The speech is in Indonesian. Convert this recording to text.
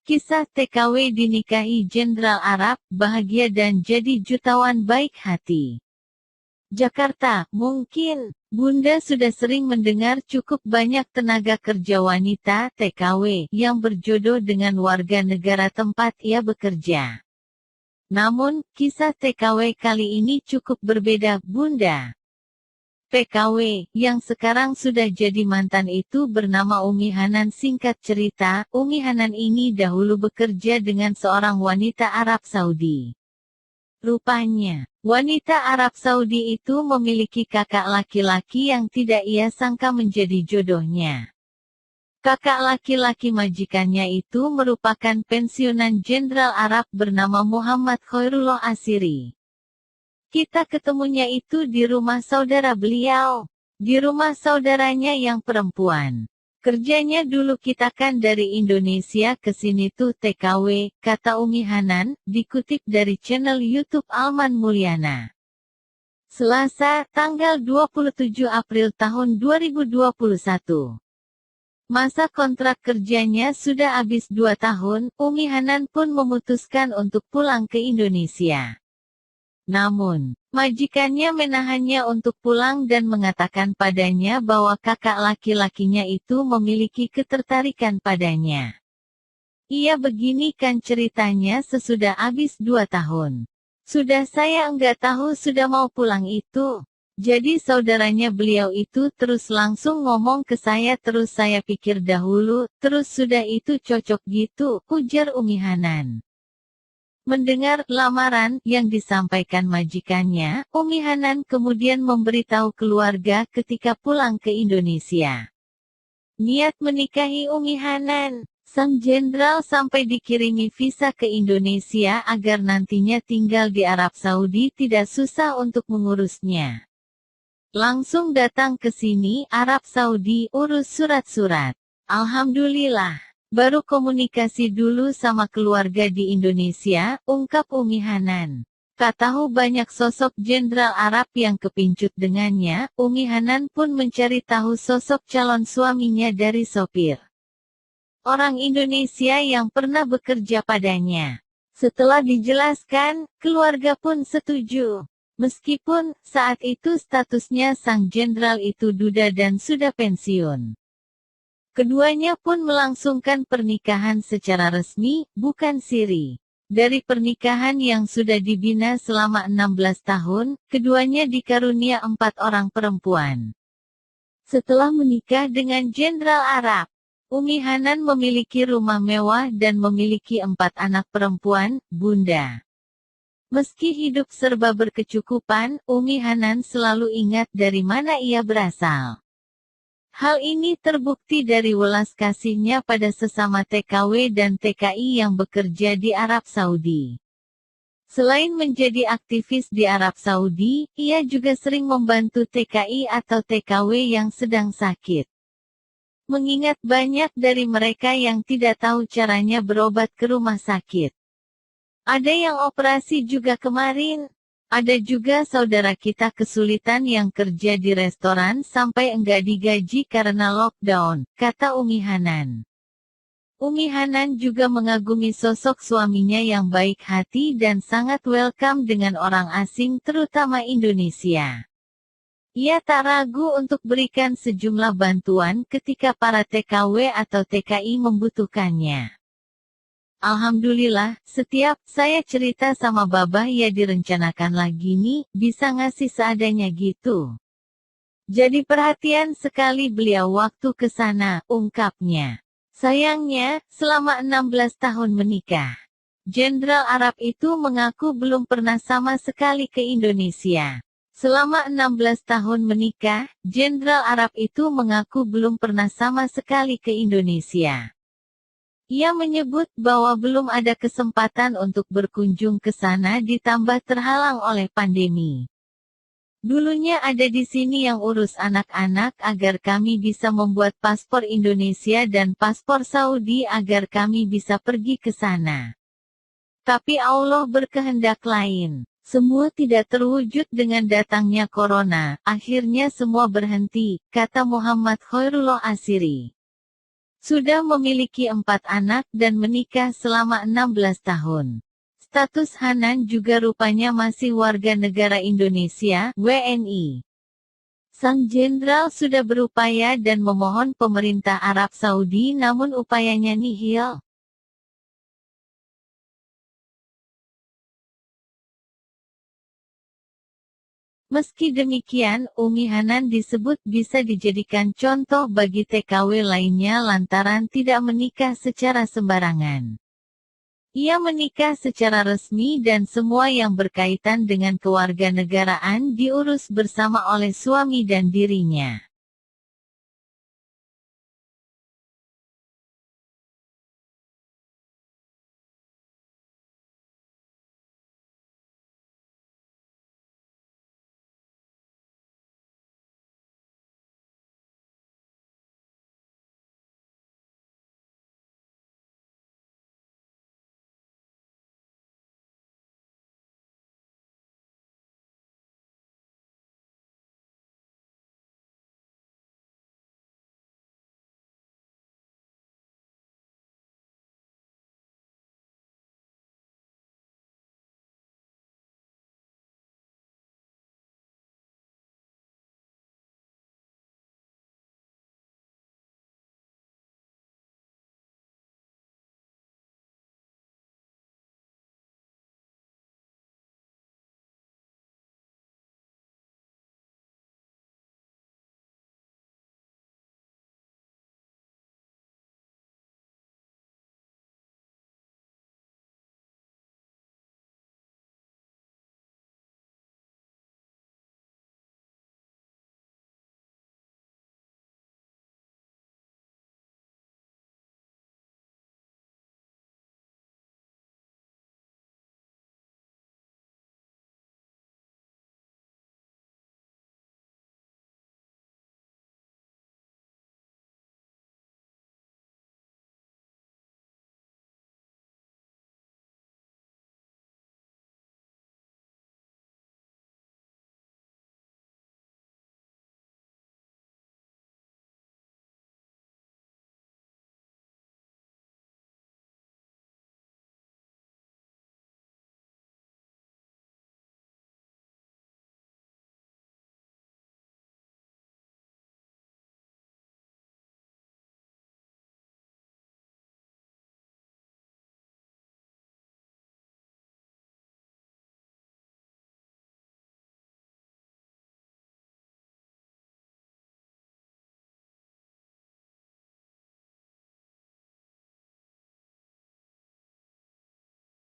Kisah TKW dinikahi Jenderal Arab, bahagia dan jadi jutawan baik hati. Jakarta, mungkin Bunda sudah sering mendengar cukup banyak tenaga kerja wanita (TKW) yang berjodoh dengan warga negara tempat ia bekerja. Namun, kisah TKW kali ini cukup berbeda, Bunda. PKW, yang sekarang sudah jadi mantan itu bernama Umi Hanan. Singkat cerita, Umi Hanan ini dahulu bekerja dengan seorang wanita Arab Saudi. Rupanya, wanita Arab Saudi itu memiliki kakak laki-laki yang tidak ia sangka menjadi jodohnya. Kakak laki-laki majikannya itu merupakan pensiunan jenderal Arab bernama Muhammad Khairullah Asiri. Kita ketemunya itu di rumah saudara beliau. Di rumah saudaranya yang perempuan. Kerjanya dulu kita kan dari Indonesia ke sini tuh TKW, kata Umi Hanan, dikutip dari channel YouTube Alman Mulyana. Selasa, tanggal 27 April tahun 2021. Masa kontrak kerjanya sudah habis 2 tahun, Umi Hanan pun memutuskan untuk pulang ke Indonesia. Namun, majikannya menahannya untuk pulang dan mengatakan padanya bahwa kakak laki-lakinya itu memiliki ketertarikan padanya. Ia begini kan ceritanya sesudah habis 2 tahun. Sudah saya enggak tahu sudah mau pulang itu. Jadi saudaranya beliau itu terus langsung ngomong ke saya terus saya pikir dahulu, terus sudah itu cocok gitu, ujar Umi Hanan. Mendengar lamaran yang disampaikan majikannya, Umi Hanan kemudian memberitahu keluarga ketika pulang ke Indonesia. Niat menikahi Umi Hanan, sang jenderal sampai dikirimi visa ke Indonesia agar nantinya tinggal di Arab Saudi tidak susah untuk mengurusnya. Langsung datang ke sini Arab Saudi urus surat-surat. Alhamdulillah. Baru komunikasi dulu sama keluarga di Indonesia, ungkap Umi Hanan. Tak tahu banyak sosok jenderal Arab yang kepincut dengannya, Umi Hanan pun mencari tahu sosok calon suaminya dari sopir orang Indonesia yang pernah bekerja padanya. Setelah dijelaskan, keluarga pun setuju. Meskipun, saat itu statusnya sang jenderal itu duda dan sudah pensiun. Keduanya pun melangsungkan pernikahan secara resmi, bukan siri. Dari pernikahan yang sudah dibina selama 16 tahun, keduanya dikarunia 4 orang perempuan. Setelah menikah dengan jenderal Arab, Umi Hanan memiliki rumah mewah dan memiliki 4 anak perempuan, Bunda. Meski hidup serba berkecukupan, Umi Hanan selalu ingat dari mana ia berasal. Hal ini terbukti dari welas kasihnya pada sesama TKW dan TKI yang bekerja di Arab Saudi. Selain menjadi aktivis di Arab Saudi, ia juga sering membantu TKI atau TKW yang sedang sakit. Mengingat banyak dari mereka yang tidak tahu caranya berobat ke rumah sakit. Ada yang operasi juga kemarin. Ada juga saudara kita kesulitan yang kerja di restoran sampai enggak digaji karena lockdown, kata Umi Hanan. Umi Hanan juga mengagumi sosok suaminya yang baik hati dan sangat welcome dengan orang asing terutama Indonesia. Ia tak ragu untuk berikan sejumlah bantuan ketika para TKW atau TKI membutuhkannya. Alhamdulillah, setiap saya cerita sama Babah ya direncanakan lagi nih, bisa ngasih seadanya gitu. Jadi perhatian sekali beliau waktu ke sana, ungkapnya. Sayangnya, selama 16 tahun menikah, jenderal Arab itu mengaku belum pernah sama sekali ke Indonesia. Selama 16 tahun menikah, jenderal Arab itu mengaku belum pernah sama sekali ke Indonesia. Ia menyebut bahwa belum ada kesempatan untuk berkunjung ke sana ditambah terhalang oleh pandemi. Dulunya ada di sini yang urus anak-anak agar kami bisa membuat paspor Indonesia dan paspor Saudi agar kami bisa pergi ke sana. Tapi Allah berkehendak lain. Semua tidak terwujud dengan datangnya corona, akhirnya semua berhenti, kata Muhammad Khairullah Asiri. Sudah memiliki 4 anak dan menikah selama 16 tahun. Status Hanan juga rupanya masih warga negara Indonesia, WNI. Sang jenderal sudah berupaya dan memohon pemerintah Arab Saudi namun upayanya nihil. Meski demikian, Umi Hanan disebut bisa dijadikan contoh bagi TKW lainnya lantaran tidak menikah secara sembarangan. Ia menikah secara resmi dan semua yang berkaitan dengan kewarganegaraan diurus bersama oleh suami dan dirinya.